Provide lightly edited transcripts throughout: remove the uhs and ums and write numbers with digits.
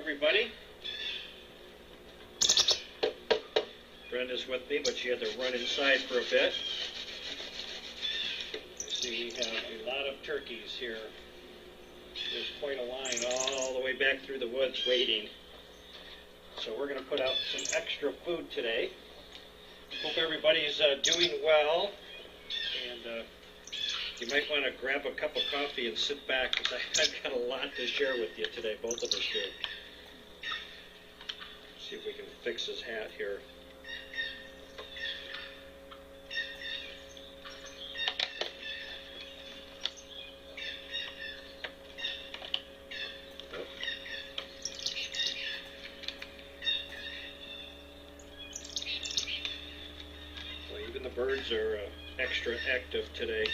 everybody. Brenda's with me, but she had to run inside for a bit. You see, we have a lot of turkeys here. There's quite a line all the way back through the woods waiting. So we're going to put out some extra food today. Hope everybody's doing well. And you might want to grab a cup of coffee and sit back, because I've got a lot to share with you today, both of us do. See if we can fix his hat here. Well, even the birds are extra active today.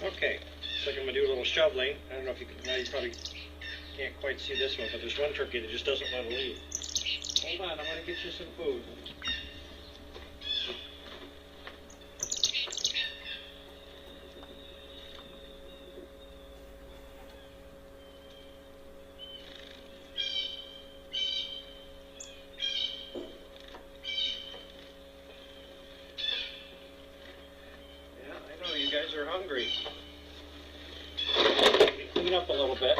Okay, looks like I'm going to do a little shoveling. I don't know if you can, now you probably can't quite see this one, but there's one turkey that just doesn't want to leave. Hold on, I'm going to get you some food. You guys are hungry. Clean up a little bit.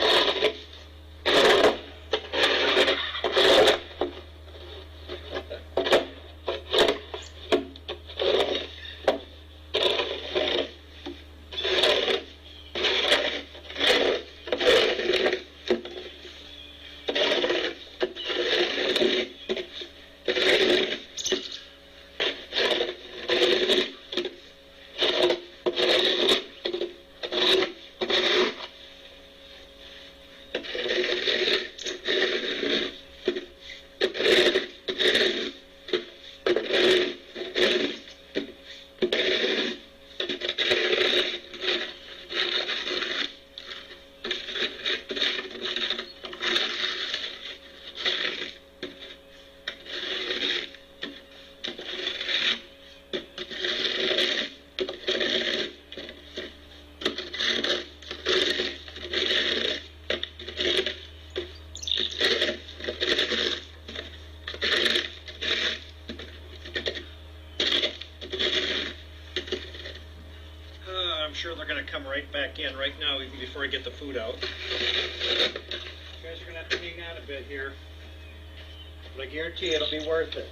I'm sure they're going to come right back in right now, even before I get the food out. You guys are going to have to hang on a bit here, but I guarantee it'll be worth it.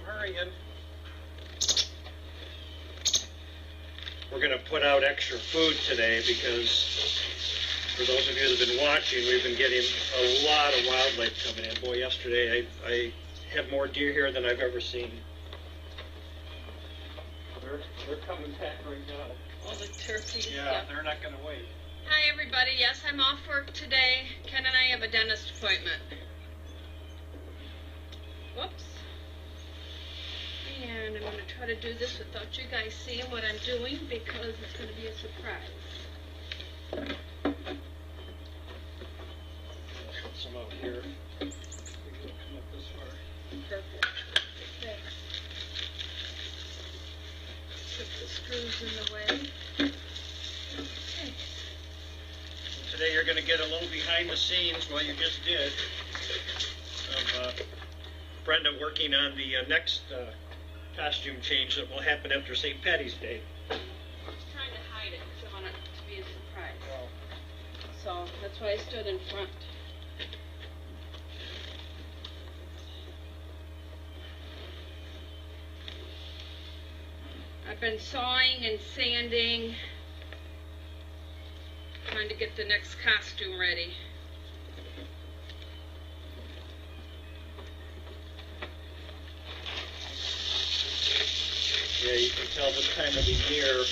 Hurrying. We're going to put out extra food today because, for those of you that have been watching, we've been getting a lot of wildlife coming in. Boy, yesterday I had more deer here than I've ever seen. They're coming back right now. All the turkeys. Yeah, they're not going to wait. Hi everybody, yes, I'm off work today. Ken and I have a dentist appointment. Whoops. And I'm going to try to do this without you guys seeing what I'm doing because it's going to be a surprise. Put some out here. We can come up this far. Perfect. Okay. Put the screws in the way. Okay. Today you're going to get a little behind the scenes, well you just did, of Brenda working on the next costume change that will happen after St. Patty's Day. I was trying to hide it because I want it to be a surprise. So that's why I stood in front. I've been sawing and sanding, trying to get the next costume ready. Yeah, you can tell this time of the year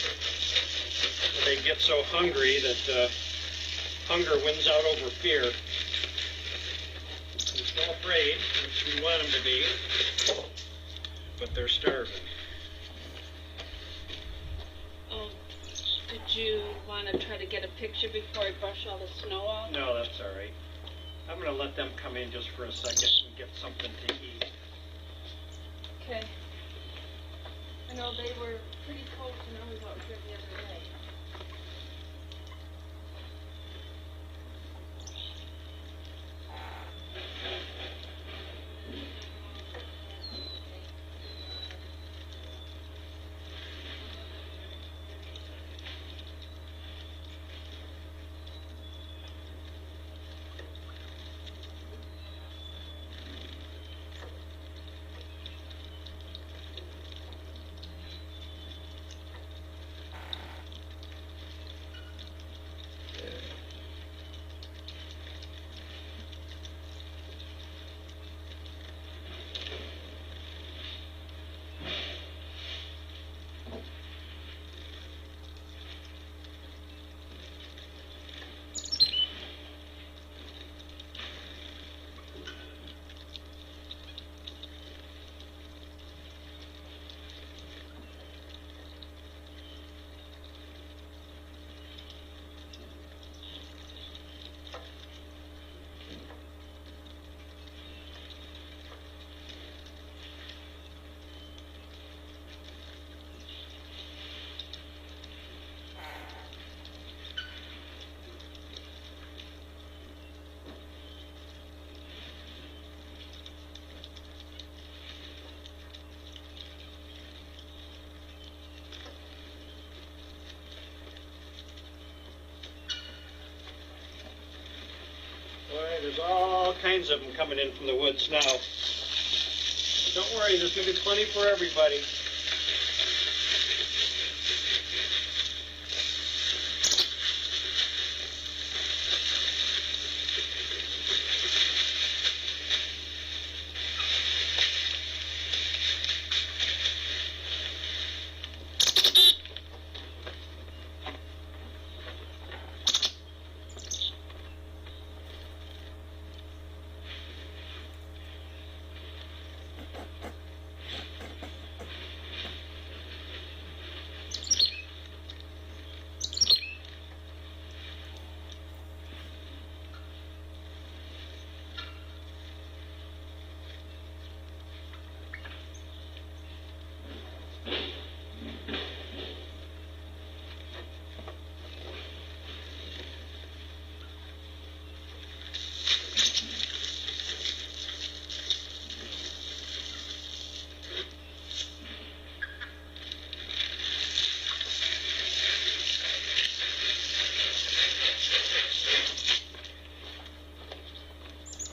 they get so hungry that hunger wins out over fear. They're so afraid, which we want them to be, but they're starving. Oh, did you want to try to get a picture before I brush all the snow off? No, that's all right. I'm going to let them come in just for a second and get something to eat. Okay. I know they were pretty cold when I was out here the other day. Boy, there's all kinds of them coming in from the woods now. Don't worry, there's going to be plenty for everybody.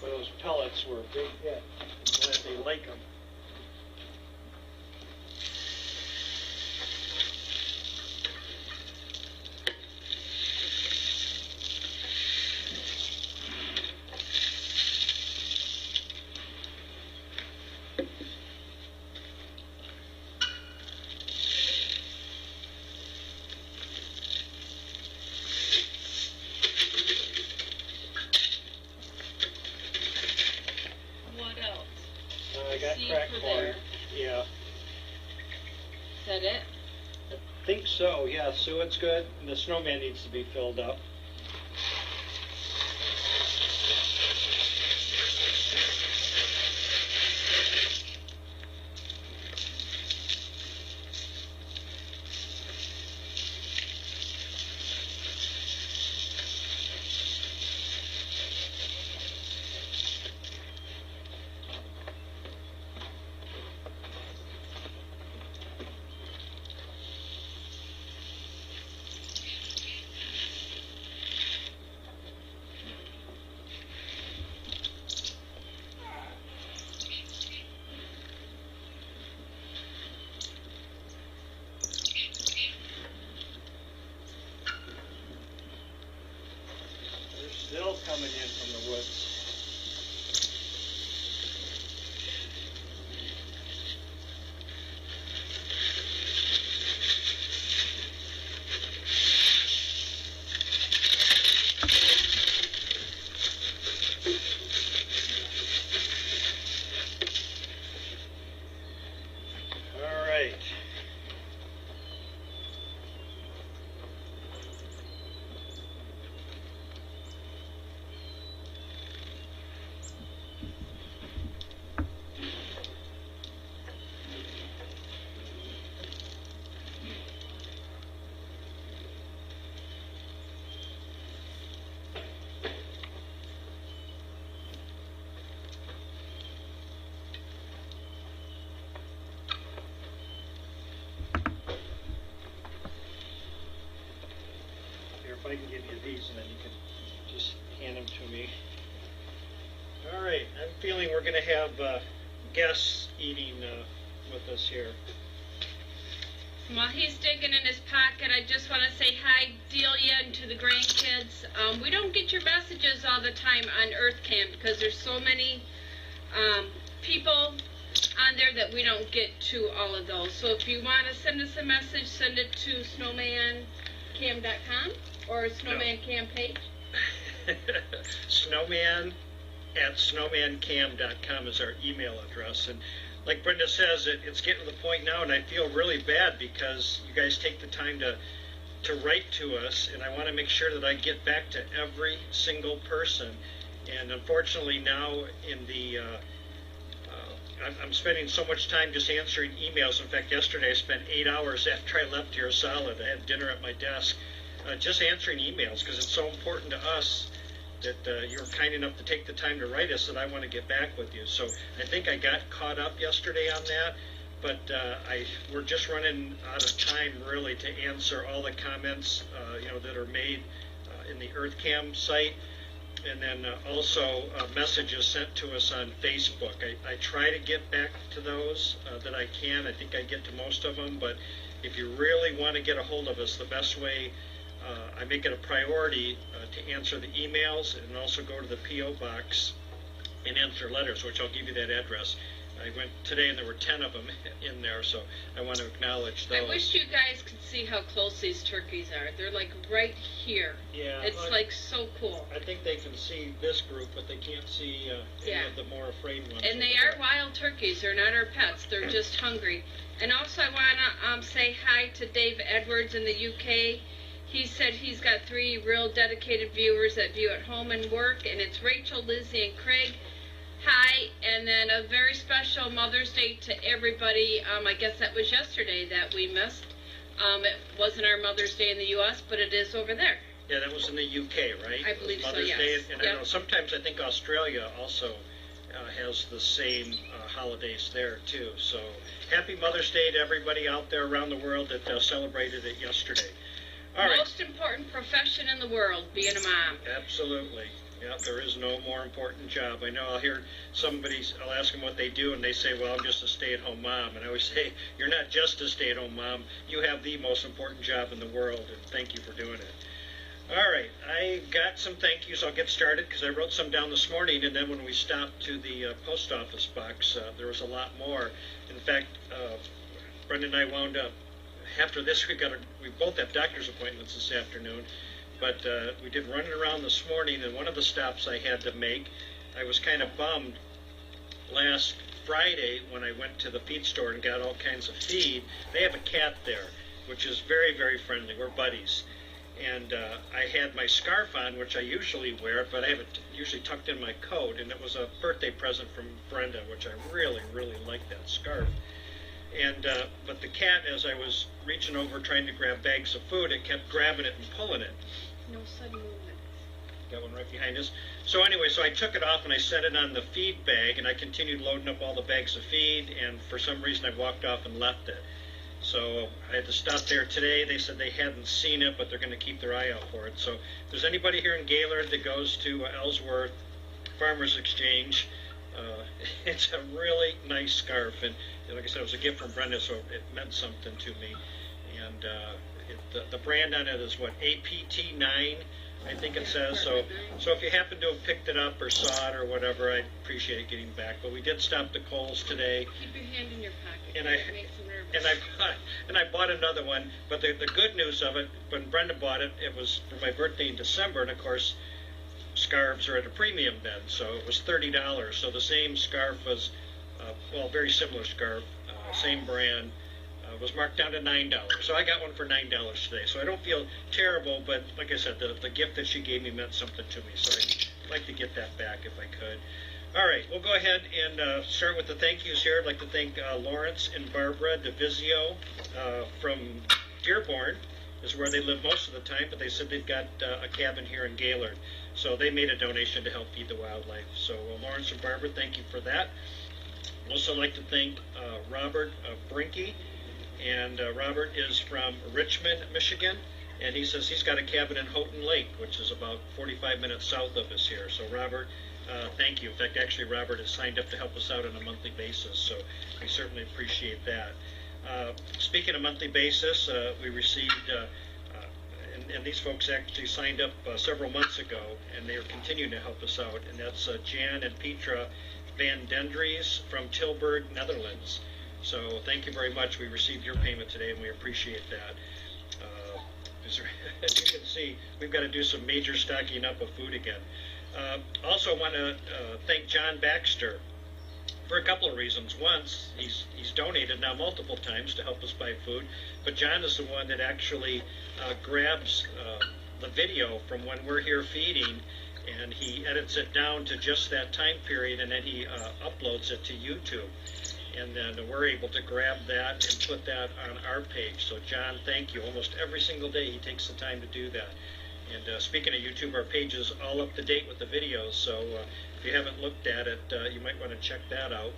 Those pellets were a big hit. I'm glad they like them. I got cracked corn. Yeah. Is that it? I think so, yeah. Suet's good. And the snowman needs to be filled up. coming in from the woods. All right. If I can give you these, and then you can just hand them to me. All right, I'm feeling we're going to have guests eating with us here. While he's digging in his pocket, I just want to say hi, Delia, and to the grandkids. We don't get your messages all the time on Earth Camp because there's so many people on there that we don't get to all of those. So if you want to send us a message, send it to snowmancam.com or Snowman Cam page. Snowman at snowmancam.com is our email address. And like Brenda says, it's getting to the point now, and I feel really bad because you guys take the time to write to us, and I want to make sure that I get back to every single person. And unfortunately now in the I'm spending so much time just answering emails. In fact, yesterday I spent 8 hours after I left here solid. I had dinner at my desk just answering emails because it's so important to us that you're kind enough to take the time to write us that I want to get back with you. So I think I got caught up yesterday on that, but we're just running out of time really to answer all the comments that are made in the EarthCam site. And then also messages sent to us on Facebook. I try to get back to those that I can. I think I get to most of them, but if you really want to get a hold of us, the best way, I make it a priority to answer the emails and also go to the P.O. box and answer letters, which I'll give you that address. I went today and there were 10 of them in there, so I want to acknowledge those. I wish you guys could see how close these turkeys are. They're like right here. Yeah. It's like so cool. I think they can see this group, but they can't see any of the more afraid ones. And they are wild turkeys. They're not our pets. They're just hungry. And also I want to say hi to Dave Edwards in the UK. He said he's got 3 real dedicated viewers that view at home and work, and it's Rachel, Lizzie, and Craig. Hi, and then a very special Mother's Day to everybody. I guess that was yesterday that we missed. It wasn't our Mother's Day in the U.S., but it is over there. Yeah, that was in the UK, right? I believe so, Mother's yes. Day, and Yep. I know sometimes I think Australia also has the same holidays there too. So happy Mother's Day to everybody out there around the world that celebrated it yesterday. All right. Most important profession in the world, being a mom. Absolutely. Yeah, there is no more important job. I know I'll hear I'll ask them what they do, and they say, well, I'm just a stay-at-home mom. And I always say, you're not just a stay-at-home mom. You have the most important job in the world, and thank you for doing it. All right, I got some thank yous. I'll get started because I wrote some down this morning, and then when we stopped to the post office box, there was a lot more. In fact, Brenda and I wound up, after this, we both have doctor's appointments this afternoon. But we did running around this morning, and one of the stops I had to make, I was kind of bummed last Friday when I went to the feed store and got all kinds of feed. They have a cat there, which is very, very friendly. We're buddies. And I had my scarf on, which I usually wear, but I have it usually tucked in my coat, and it was a birthday present from Brenda, which I really, really like that scarf. And but the cat, as I was reaching over trying to grab bags of food, it kept grabbing it and pulling it. No sudden movement. Got one right behind us. So anyway, so I took it off and I set it on the feed bag, and I continued loading up all the bags of feed, and for some reason I walked off and left it. So I had to stop there today. They said they hadn't seen it, but they're going to keep their eye out for it. So if there's anybody here in Gaylord that goes to Ellsworth Farmers Exchange, it's a really nice scarf, and like I said, it was a gift from Brenda, so it meant something to me. And the brand on it is what, APT9 I think it says. So if you happen to have picked it up or saw it or whatever, I'd appreciate it getting back. But we did stop the Kohl's today. Keep your hand in your pocket. And It makes them nervous. I bought another one. But the good news of it, when Brenda bought it, it was for my birthday in December, and of course, scarves are at a premium then, so it was $30. So the same scarf was, well, very similar scarf, same brand. Was marked down to $9. So I got one for $9 today. So I don't feel terrible, but like I said, the gift that she gave me meant something to me. So I'd like to get that back if I could. All right, we'll go ahead and start with the thank yous here. I'd like to thank Lawrence and Barbara DeVizio from Dearborn, is where they live most of the time, but they said they've got a cabin here in Gaylord. So they made a donation to help feed the wildlife. So Lawrence and Barbara, thank you for that. I'd also like to thank Robert Brinke. And Robert is from Richmond, Michigan, and he says he's got a cabin in Houghton Lake, which is about 45 minutes south of us here. So Robert, thank you. In fact, actually, Robert has signed up to help us out on a monthly basis, so we certainly appreciate that. Speaking of monthly basis, we received, and these folks actually signed up several months ago, and they are continuing to help us out, and that's Jan and Petra Van Dendries from Tilburg, Netherlands. So thank you very much. We received your payment today, and we appreciate that. As you can see, we've got to do some major stocking up of food again. Also, I want to thank John Baxter for a couple of reasons. One, he's donated now multiple times to help us buy food, but John is the one that actually grabs the video from when we're here feeding, and he edits it down to just that time period, and then he uploads it to YouTube. And then we're able to grab that and put that on our page. So John, thank you. Almost every single day he takes the time to do that. And speaking of YouTube, our page is all up to date with the videos. So if you haven't looked at it, you might want to check that out.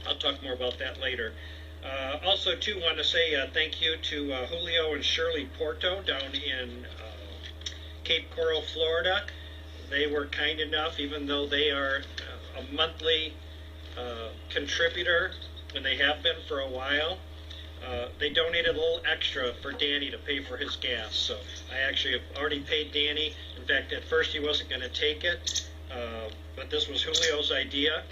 I'll talk more about that later. Also, too, want to say thank you to Julio and Shirley Porto down in Cape Coral, Florida. They were kind enough, even though they are a monthly contributor, and they have been for a while. They donated a little extra for Danny to pay for his gas. So I actually have already paid Danny. In fact, at first he wasn't going to take it, but this was Julio's idea.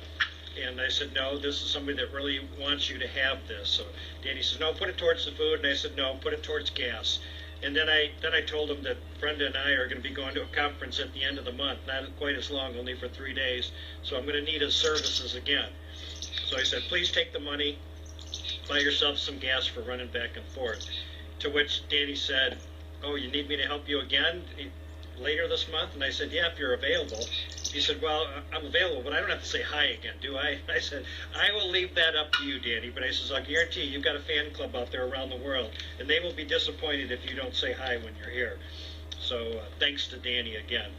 And I said, no, this is somebody that really wants you to have this. So Danny says, no, put it towards the food. And I said, no, put it towards gas. And then I told him that Brenda and I are going to be going to a conference at the end of the month, not quite as long, only for 3 days. So I'm going to need his services again. So I said, please take the money, buy yourself some gas for running back and forth. To which Danny said, oh, you need me to help you again later this month? And I said, yeah, if you're available. He said, well, I'm available, but I don't have to say hi again, do I? I said, I will leave that up to you, Danny. But I said, I'll guarantee you've got a fan club out there around the world, and they will be disappointed if you don't say hi when you're here. So thanks to Danny again.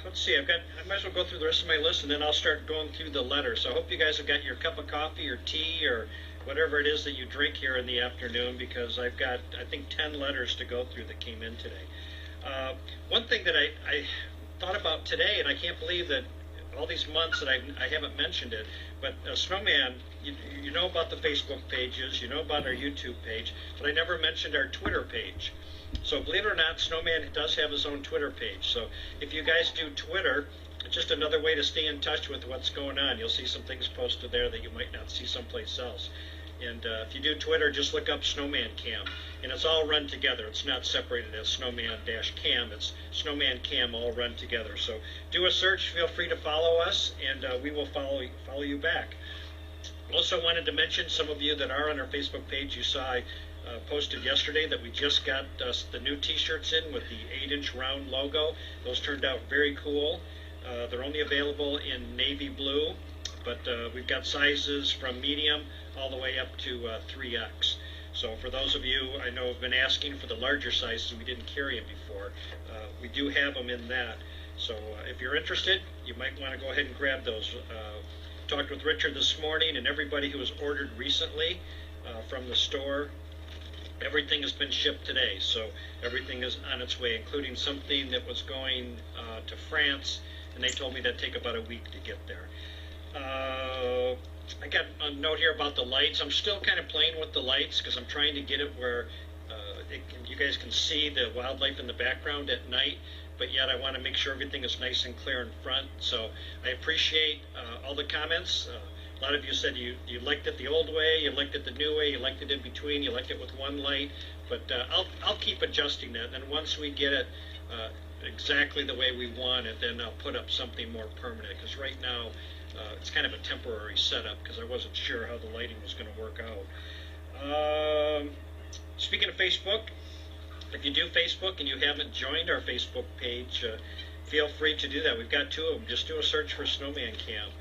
Let's see, I might as well go through the rest of my list, and then I'll start going through the letters. So I hope you guys have got your cup of coffee or tea or whatever it is that you drink here in the afternoon, because I've got, I think, 10 letters to go through that came in today. One thing that I thought about today, and I can't believe that all these months that I haven't mentioned it, but Snowman, you know about the Facebook pages, you know about our YouTube page, but I never mentioned our Twitter page. So believe it or not, Snowman does have his own Twitter page. So if you guys do Twitter, it's just another way to stay in touch with what's going on. You'll see some things posted there that you might not see someplace else. And if you do Twitter, just look up Snowman Cam. And it's all run together. It's not separated as Snowman-Cam. It's Snowman Cam all run together. So do a search. Feel free to follow us, and we will follow you back. Also wanted to mention, some of you that are on our Facebook page, you saw I posted yesterday that we just got the new T-shirts in with the 8-inch round logo. Those turned out very cool. They're only available in navy blue, but we've got sizes from medium all the way up to 3X. So for those of you I know have been asking for the larger sizes, we didn't carry them before. We do have them in that. So if you're interested, you might want to go ahead and grab those. Talked with Richard this morning, and everybody who has ordered recently from the store, everything has been shipped today. So everything is on its way, including something that was going to France, and they told me that'd take about a week to get there. I got a note here about the lights. I'm still kind of playing with the lights because I'm trying to get it where you guys can see the wildlife in the background at night, but yet I want to make sure everything is nice and clear in front. So I appreciate all the comments. A lot of you said you liked it the old way, you liked it the new way, you liked it in between, you liked it with one light. But I'll keep adjusting that. And then once we get it exactly the way we want it, then I'll put up something more permanent. Because right now it's kind of a temporary setup because I wasn't sure how the lighting was going to work out. Speaking of Facebook, if you do Facebook and you haven't joined our Facebook page, feel free to do that. We've got 2 of them. Just do a search for Snowman Camp,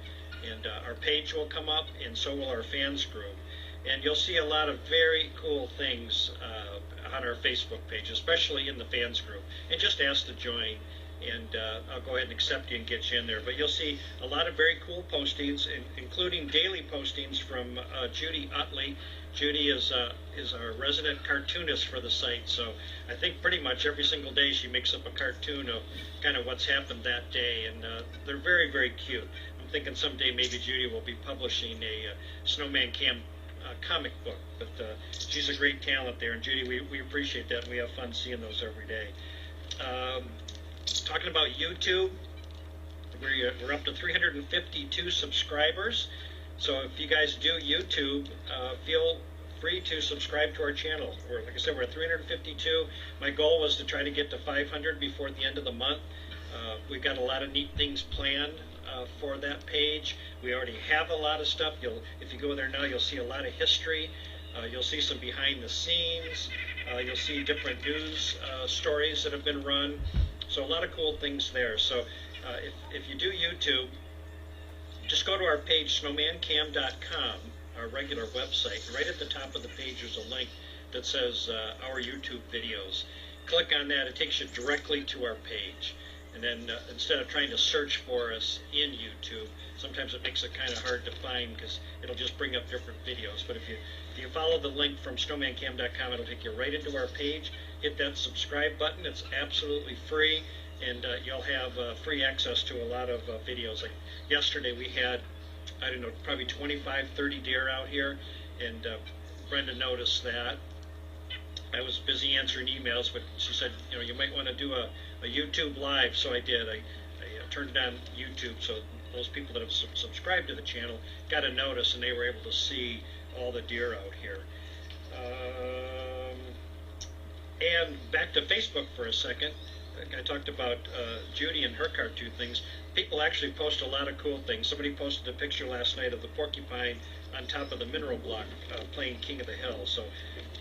and our page will come up, and so will our fans group. And you'll see a lot of very cool things on our Facebook page, especially in the fans group. And just ask to join, and I'll go ahead and accept you and get you in there. But you'll see a lot of very cool postings, including daily postings from Judy Utley. Judy is our resident cartoonist for the site, so I think pretty much every single day she makes up a cartoon of kind of what's happened that day, and they're very, very cute. I'm thinking someday maybe Judy will be publishing a Snowman Camp comic book, but she's a great talent there, and Judy, we appreciate that, and we have fun seeing those every day. Talking about YouTube, we're up to 352 subscribers, so if you guys do YouTube, feel free to subscribe to our channel. Like I said, we're at 352. My goal was to try to get to 500 before the end of the month. We've got a lot of neat things planned for that page. We already have a lot of stuff. If you go there now, you'll see a lot of history. You'll see some behind the scenes. You'll see different news stories that have been run. So a lot of cool things there. So if you do YouTube, just go to our page, snowmancam.com, our regular website. And right at the top of the page, there's a link that says our YouTube videos. Click on that. It takes you directly to our page. And then instead of trying to search for us in YouTube, sometimes it makes it kind of hard to find because it'll just bring up different videos. But if you follow the link from snowmancam.com, it'll take you right into our page. Hit that subscribe button. It's absolutely free, and you'll have free access to a lot of videos. Like yesterday we had, I don't know, probably 25, 30 deer out here, and Brenda noticed that. I was busy answering emails, but she said, you might want to do a YouTube live, so I did. I turned it on YouTube, so those people that have subscribed to the channel got a notice, and they were able to see all the deer out here. And back to Facebook for a second. I talked about Judy and her cartoon things. People actually post a lot of cool things. Somebody posted a picture last night of the porcupine on top of the mineral block playing King of the Hill. So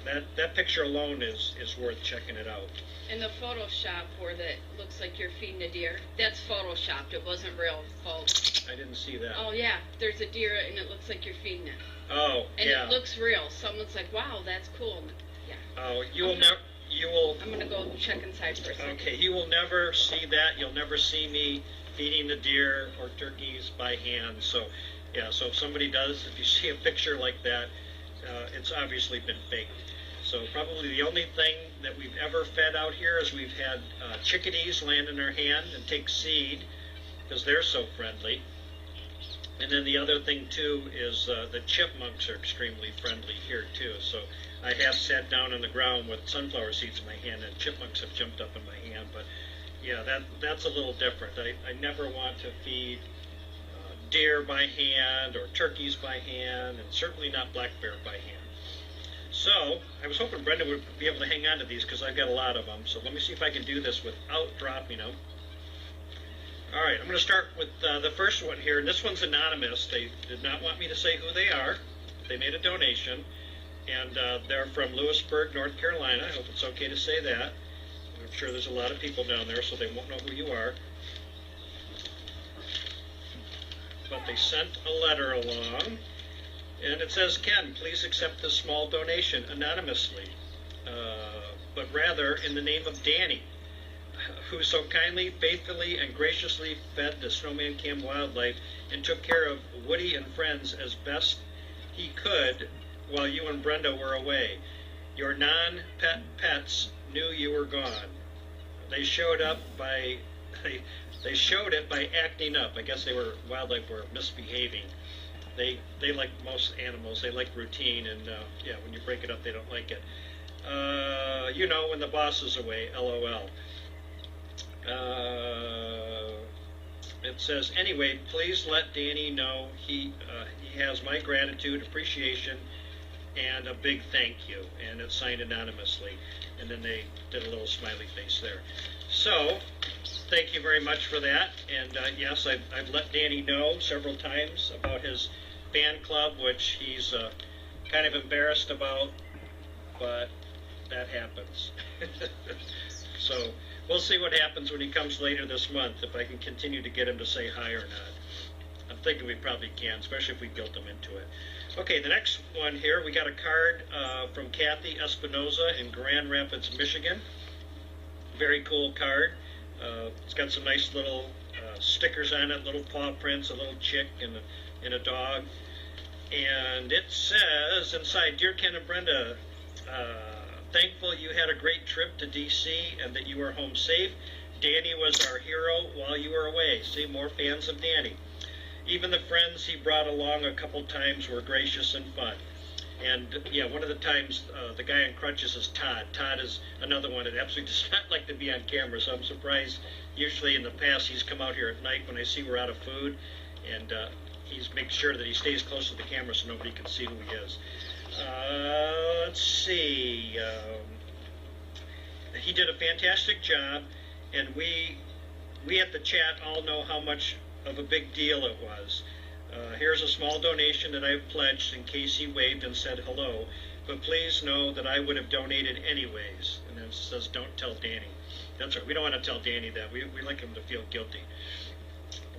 that picture alone is worth checking it out. And the Photoshop where that looks like you're feeding a deer, that's Photoshopped. It wasn't real, folks. I didn't see that. Oh, yeah. There's a deer, and it looks like you're feeding it. Oh, and yeah. And it looks real. Someone's like, wow, that's cool. Yeah. Oh, you will never... I'm going to go check inside for a second. Okay, you will never see that. You'll never see me feeding the deer or turkeys by hand. So, yeah, so if somebody does, if you see a picture like that, it's obviously been faked. So probably the only thing that we've ever fed out here is we've had chickadees land in our hand and take seed because they're so friendly. And then the other thing, too, is the chipmunks are extremely friendly here, too. So I have sat down on the ground with sunflower seeds in my hand, and chipmunks have jumped up in my hand. But, yeah, that's a little different. I never want to feed deer by hand or turkeys by hand, and certainly not black bear by hand. So I was hoping Brenda would be able to hang on to these because I've got a lot of them. So let me see if I can do this without dropping them. All right, I'm going to start with the first one here, and this one's anonymous. They did not want me to say who they are. They made a donation, and they're from Lewisburg, North Carolina. I hope it's okay to say that. I'm sure there's a lot of people down there, so they won't know who you are. But they sent a letter along, and it says, Ken, please accept this small donation anonymously, but rather in the name of Danny, who so kindly, faithfully, and graciously fed the Snowman Camp wildlife and took care of Woody and friends as best he could while you and Brenda were away. Your non-pet pets knew you were gone. They showed it by acting up. I guess wildlife were misbehaving. They like most animals, they like routine, and yeah, when you break it up, they don't like it. You know, when the boss is away, LOL. It says, anyway, please let Danny know he has my gratitude, appreciation, and a big thank you. And it's signed anonymously. And then they did a little smiley face there. So, thank you very much for that. And yes, I've let Danny know several times about his fan club, which he's kind of embarrassed about, but that happens. So we'll see what happens when he comes later this month, if I can continue to get him to say hi or not. I'm thinking we probably can, especially if we guilt him into it. Okay, the next one here, we got a card from Kathy Espinoza in Grand Rapids, Michigan. Very cool card. It's got some nice little stickers on it, little paw prints, a little chick and a dog. And it says inside, Dear Ken and Brenda, thankful you had a great trip to D.C. and that you were home safe. Danny was our hero while you were away. See, more fans of Danny. Even the friends he brought along a couple times were gracious and fun. And yeah, one of the times, the guy on crutches is Todd. Todd is another one that absolutely does not like to be on camera, so I'm surprised. Usually in the past, he's come out here at night when I see we're out of food, and he's makes sure that he stays close to the camera so nobody can see who he is. Let's see. He did a fantastic job, and we at the chat all know how much of a big deal it was. Here's a small donation that I've pledged in case he waved and said hello, but please know that I would have donated anyways. And then it says, don't tell Danny. That's right, we don't want to tell Danny that. We like him to feel guilty.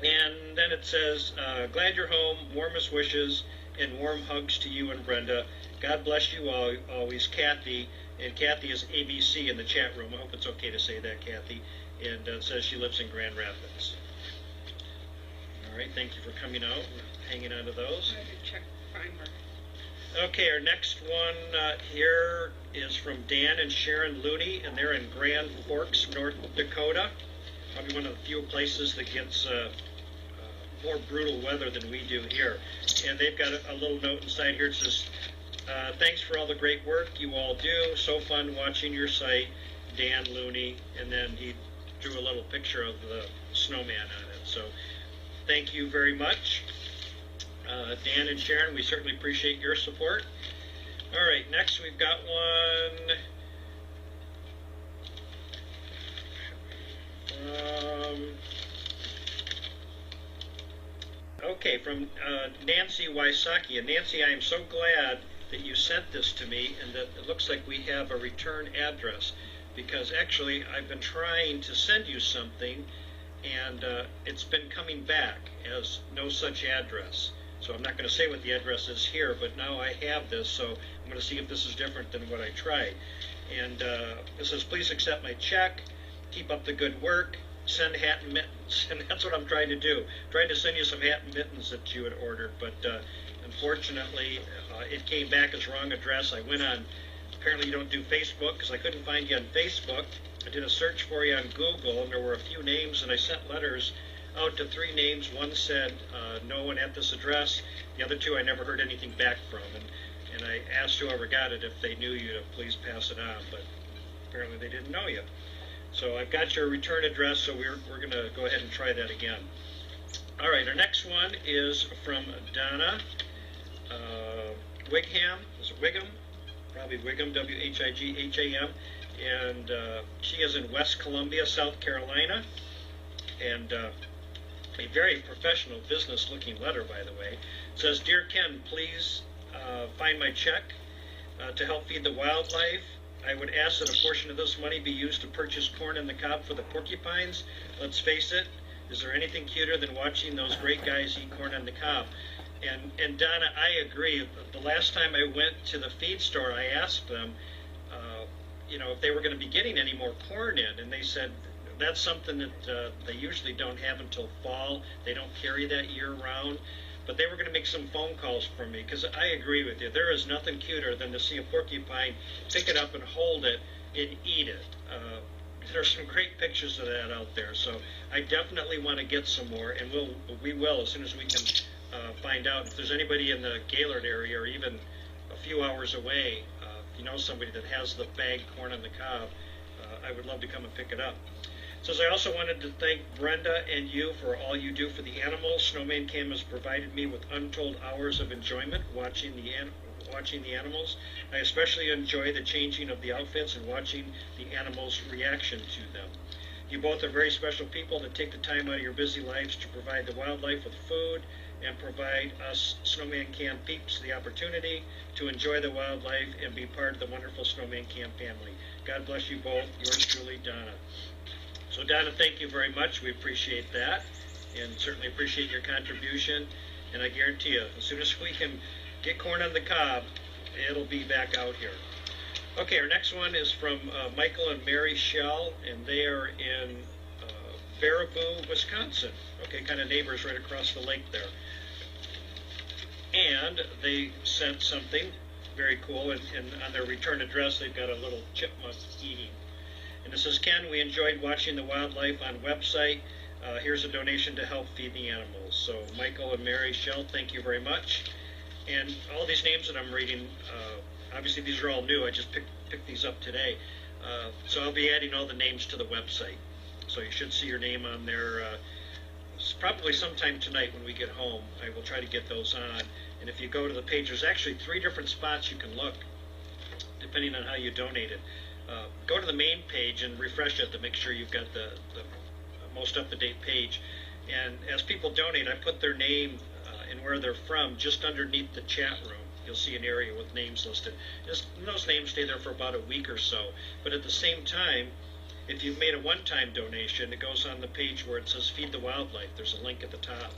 And then it says, glad you're home, warmest wishes, and warm hugs to you and Brenda. God bless you all, always, Kathy. And Kathy is ABC in the chat room. I hope it's okay to say that, Kathy. And it says she lives in Grand Rapids. All right, thank you for coming out and hanging on to those. I have to check primer. Okay, our next one here is from Dan and Sharon Looney, and they're in Grand Forks, North Dakota. Probably one of the few places that gets more brutal weather than we do here. And they've got a little note inside here. It says, thanks for all the great work you all do. So fun watching your site, Dan Looney. And then he drew a little picture of the snowman on it. So thank you very much. Dan and Sharon, we certainly appreciate your support. All right, next we've got one from Nancy Wysocki. And Nancy, I am so glad that you sent this to me and that it looks like we have a return address, because actually I've been trying to send you something and it's been coming back as no such address. So I'm not going to say what the address is here, but now I have this, so I'm going to see if this is different than what I tried. And it says, please accept my check, keep up the good work, send hat and mittens. And that's what I'm trying to do. Trying to send you some hat and mittens that you had ordered, but unfortunately it came back as wrong address. I went on, apparently you don't do Facebook, because I couldn't find you on Facebook. I did a search for you on Google, and there were a few names, and I sent letters out to 3 names. One said no one at this address. The other 2 I never heard anything back from, and I asked whoever got it if they knew you to please pass it on, but apparently they didn't know you. So I've got your return address, so we're going to go ahead and try that again. All right, our next one is from Donna Wigham. Is it Wigham? Probably Wigham, W-H-I-G-H-A-M. And she is in West Columbia, South Carolina. And a very professional business-looking letter, by the way. It says, Dear Ken, please find my check to help feed the wildlife. I would ask that a portion of this money be used to purchase corn in the cob for the porcupines. Let's face it, is there anything cuter than watching those great guys eat corn on the cob? And Donna, I agree. The last time I went to the feed store, I asked them, if they were going to be getting any more corn in, and they said that's something that they usually don't have until fall. They don't carry that year-round. But they were going to make some phone calls for me, because I agree with you. There is nothing cuter than to see a porcupine, pick it up and hold it and eat it. There's some great pictures of that out there. So I definitely want to get some more, and we will as soon as we can find out. If there's anybody in the Gaylord area or even a few hours away, you know somebody that has the bagged corn on the cob, I would love to come and pick it up. It says, I also wanted to thank Brenda and you for all you do for the animals. Snowman Cam has provided me with untold hours of enjoyment watching the animals. I especially enjoy the changing of the outfits and watching the animals' reaction to them. You both are very special people that take the time out of your busy lives to provide the wildlife with food and provide us Snowman Camp peeps the opportunity to enjoy the wildlife and be part of the wonderful Snowman Camp family. God bless you both. Yours truly, Donna. So Donna, thank you very much. We appreciate that and certainly appreciate your contribution. And I guarantee you, as soon as we can get corn on the cob, it'll be back out here. Okay, our next one is from Michael and Mary Shell, and they are in Baraboo, Wisconsin. Okay, kind of neighbors right across the lake there. And they sent something very cool, and on their return address, they've got a little chipmunk eating. And it says, Ken, we enjoyed watching the wildlife on website. Here's a donation to help feed the animals. So Michael and Mary Shell, thank you very much. And all these names that I'm reading, obviously these are all new. I just picked these up today. So I'll be adding all the names to the website. So you should see your name on there probably sometime tonight when we get home. I will try to get those on. And if you go to the page, there's actually 3 different spots you can look, depending on how you donate it. Go to the main page and refresh it to make sure you've got the most up-to-date page. And as people donate, I put their name and where they're from just underneath the chat room. You'll see an area with names listed. Those names stay there for about a week or so. But at the same time, if you've made a one-time donation, it goes on the page where it says Feed the Wildlife. There's a link at the top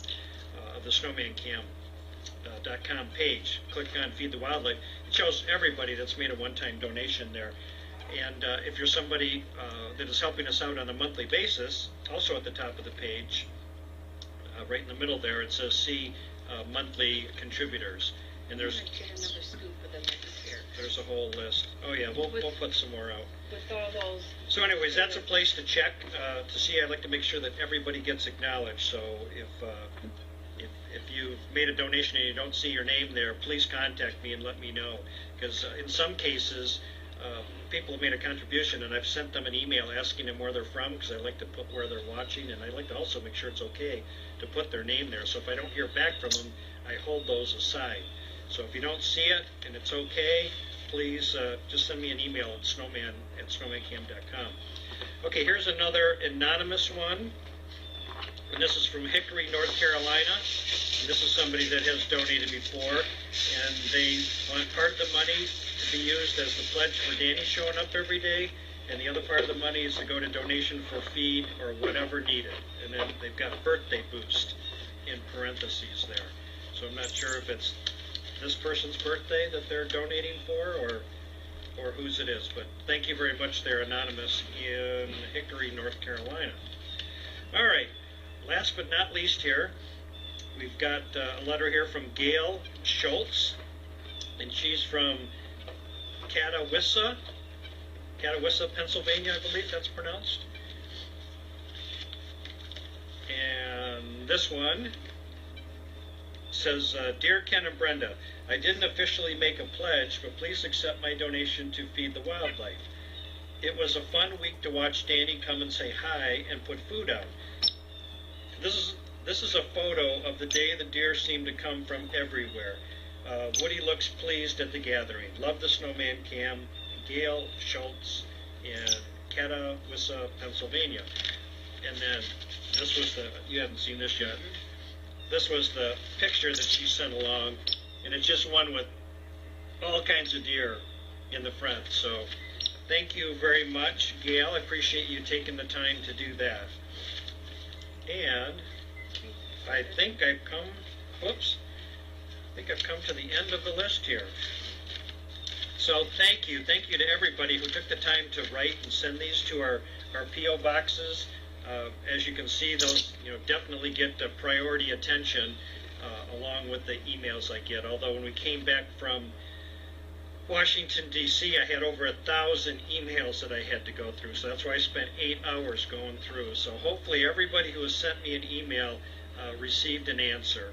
of the snowmancam.com page. Click on Feed the Wildlife. It shows everybody that's made a one-time donation there. And if you're somebody that is helping us out on a monthly basis, also at the top of the page, right in the middle there, it says See Monthly Contributors. And there's another scoop of them here. There's a whole list. Oh yeah, we'll put some more out. With all those. So anyways, that's a place to check to see. I'd like to make sure that everybody gets acknowledged. So if you've made a donation and you don't see your name there, please contact me and let me know. Because in some cases, people have made a contribution and I've sent them an email asking them where they're from, because I like to put where they're watching, and I like to also make sure it's okay to put their name there. So if I don't hear back from them, I hold those aside. So if you don't see it and it's okay, please just send me an email at snowmancam.com. Okay, here's another anonymous one. And this is from Hickory, North Carolina. And this is somebody that has donated before. And they want part of the money to be used as the pledge for Danny showing up every day. And the other part of the money is to go to donation for feed or whatever needed. And then they've got birthday boost in parentheses there. So I'm not sure if it's this person's birthday that they're donating for or whose it is. But thank you very much. They're anonymous in Hickory, North Carolina. All right. Last but not least here, we've got a letter here from Gail Schultz, and she's from Catawissa, Pennsylvania, I believe that's pronounced. And this one says, Dear Ken and Brenda, I didn't officially make a pledge, but please accept my donation to Feed the Wildlife. It was a fun week to watch Danny come and say hi and put food out. This is a photo of the day the deer seem to come from everywhere. Woody looks pleased at the gathering. Love the Snowman Cam. Gail Schultz in Catawissa, Pennsylvania. And then this was you haven't seen this yet. This was the picture that she sent along, and it's just one with all kinds of deer in the front. So thank you very much, Gail. I appreciate you taking the time to do that. And I think I've come to the end of the list here. So thank you to everybody who took the time to write and send these to our P.O. boxes. As you can see, those definitely get priority attention along with the emails I get. Although when we came back from Washington, D.C., I had over 1,000 emails that I had to go through. So that's why I spent 8 hours going through. So hopefully everybody who has sent me an email received an answer.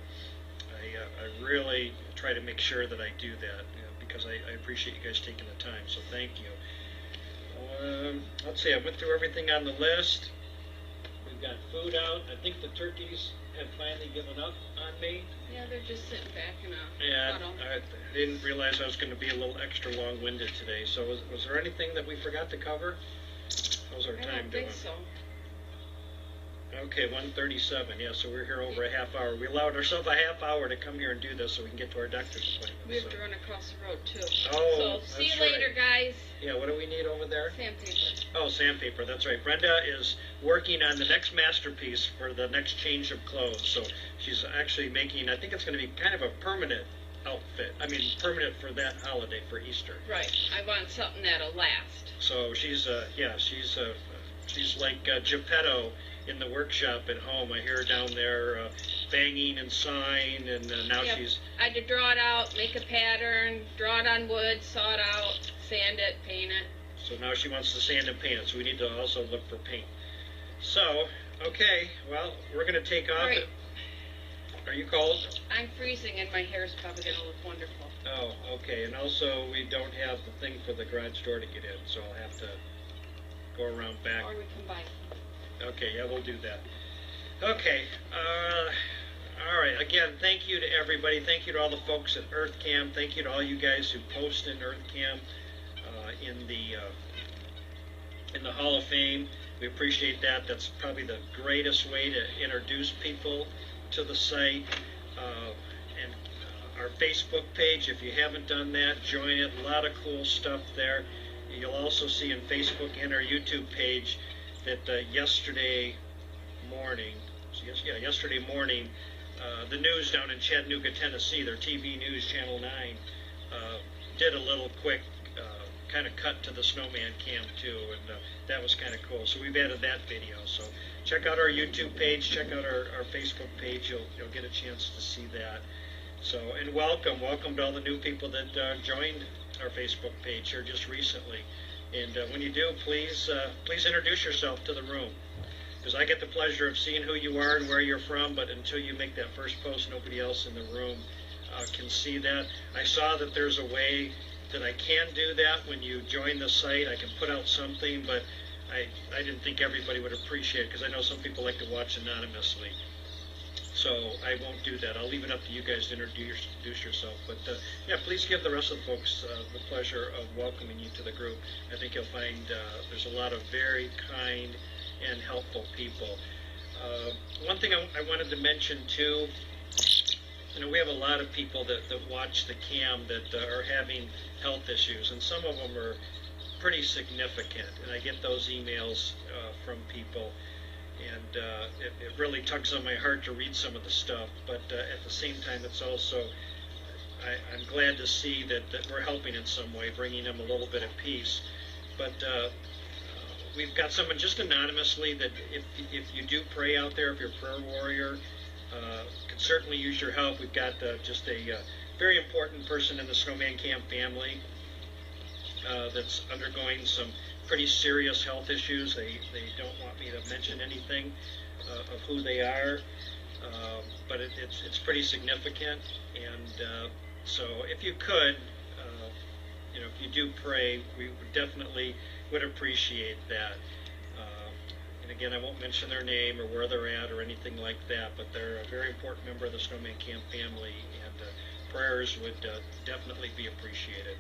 I really try to make sure that I do that because because I appreciate you guys taking the time, so thank you. Let's see, I went through everything on the list. We've got food out. I think the turkeys have finally given up on me. Yeah, they're just sitting back in a And puddle. I didn't realize I was going to be a little extra long-winded today. So was there anything that we forgot to cover? How's our I time don't doing? think so. Okay, 1:37. Yeah, so we're here over a half hour. We allowed ourselves a half hour to come here and do this so we can get to our doctor's appointment. We have so. to run across the road too. Oh, so see you that's later, right. guys. Yeah, what do we need over there? Sandpaper. Oh, sandpaper, that's right. Brenda is working on the next masterpiece for the next change of clothes. So she's actually making, I think it's going to be kind of a permanent outfit. I mean, permanent for that holiday, for Easter. Right. I want something that'll last. So she's like Geppetto in the workshop at home. I hear her down there banging and sawing, and now Yep. she's... I had to draw it out, make a pattern, draw it on wood, saw it out, sand it, paint it. So now she wants to sand and paint it, so we need to also look for paint. So, okay, well, we're going to take off. All right. Are you cold? I'm freezing and my hair's probably going to look wonderful. Oh, okay, and also we don't have the thing for the garage door to get in, so I'll have to go around back. Or we combine. Okay, yeah, we'll do that. Okay, all right, again, thank you to everybody. Thank you to all the folks at EarthCam. Thank you to all you guys who post in EarthCam in the Hall of Fame. We appreciate that. That's probably the greatest way to introduce people to the site. And our Facebook page, if you haven't done that, join it. A lot of cool stuff there. You'll also see in Facebook and our YouTube page that yesterday morning, the news down in Chattanooga, Tennessee, their TV news, Channel 9, did a little quick kind of cut to the Snowman camp too, and that was kind of cool. So we've added that video. So check out our YouTube page, check out our Facebook page. You'll get a chance to see that. So, and welcome to all the new people that joined our Facebook page here just recently. And when you do, please introduce yourself to the room, because I get the pleasure of seeing who you are and where you're from, but until you make that first post, nobody else in the room can see that. I saw that there's a way that I can do that when you join the site. I can put out something, but I didn't think everybody would appreciate it, because I know some people like to watch anonymously. So I won't do that. I'll leave it up to you guys to introduce yourself. But yeah, please give the rest of the folks the pleasure of welcoming you to the group. I think you'll find there's a lot of very kind and helpful people. One thing I wanted to mention too, we have a lot of people that watch the cam that are having health issues, and some of them are pretty significant, and I get those emails from people, and it really tugs on my heart to read some of the stuff, but at the same time, it's also, I'm glad to see that we're helping in some way, bringing them a little bit of peace. But we've got someone just anonymously that if you do pray out there, if you're a prayer warrior, could certainly use your help. We've got just a very important person in the Snowman Camp family that's undergoing some pretty serious health issues. They don't want me to mention anything of who they are, but it's pretty significant. And so if you could, if you do pray, we definitely would appreciate that. And again, I won't mention their name or where they're at or anything like that, but they're a very important member of the Snowman Camp family, and prayers would definitely be appreciated.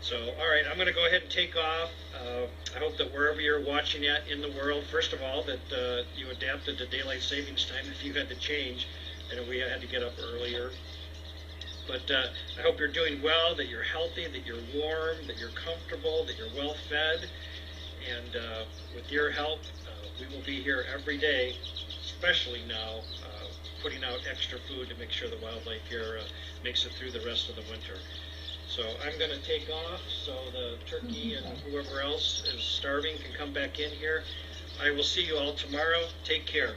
So, all right, I'm going to go ahead and take off. I hope that wherever you're watching at in the world, first of all, that you adapted to daylight savings time if you had to change. I know we had to get up earlier. But I hope you're doing well, that you're healthy, that you're warm, that you're comfortable, that you're well fed. And with your help, we will be here every day, especially now, putting out extra food to make sure the wildlife here makes it through the rest of the winter. So I'm going to take off so the turkey and whoever else is starving can come back in here. I will see you all tomorrow. Take care.